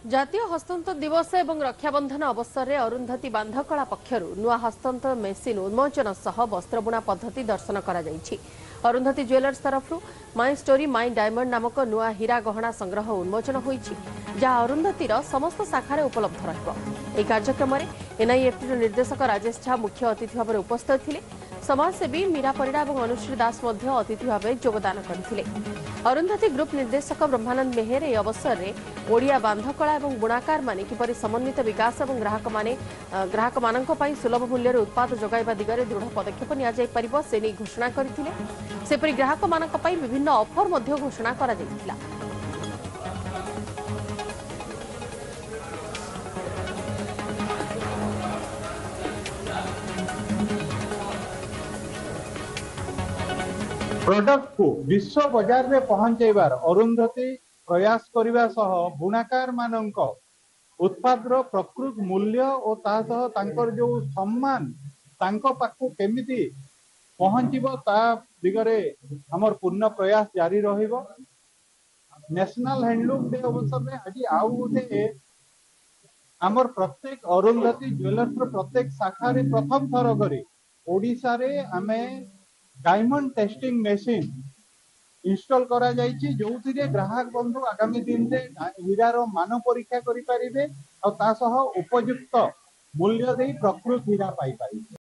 जातीय हस्तांतर दिवस एवं रक्षाबंधन अवसर में अरुंधति बांधकला पक्षर नुआ हस्तांतर मेसीन उन्मोचन सह वस्त्रबुणा पद्धति दर्शन करा जायछि। अरुंधति ज्वेलर्स तरफ माई स्टोरी माई डायमंड नामक नुआ हीरा गहना संग्रह उन्मोचन होइछि, जहाँ अरुंधतिर समस्त शाखार उपलब्ध रहिबो। एही कार्यक्रम में एनआईएफटी निर्देशक राजेश झा मुख्य अतिथि भाव उपस्थित थिले। समाजसेवी मीरा परिड़ा और अनुश्री दास अतिथि भाव योगदान करथिले। अरुंधति ग्रुप निर्देशक ब्रह्मानंद मेहर यह अवसर में ओडिया बांधकला और बुणाकार माने किपरि समन्वित विकास और ग्राहक मानक पई सुलभ मूल्य उत्पाद जोगाइबा दिगरे दृढ़ पदक्षेप निया जाय परिबो से नै घोषणा करथिले। सेपरि ग्राहक मानक पई विभिन्न ऑफर मध्ये घोषणा करा जायतिला। प्रोडक्ट को विश्व बाजार में पहुंचाइबार अरुंधति प्रयास करने सह बुणाकार मानक उत्पाद प्रकृत मूल्य और तासह तांकर जो सम्मान तांको पाखु केमिति पहुंचीबो ता दिगरे हमर पूर्ण प्रयास जारी रहिबो। नेशनल हैंडलूम डे अवसर में आज आउ गोटे हमर प्रत्येक अरुंधति ज्वेलर्स प्रत्येक शाखा रे प्रथम थर करी ओडिशा रे आमे डायमंड टेस्टिंग मेसीन इंस्टॉल करा जायछि, जोथिरे ग्राहक बंधु आगामी दिन रे हीरार मान परीक्षा करि परिबे और ता सह उपयुक्त मूल्य दे प्रकृत हीरा पाई पारिबे।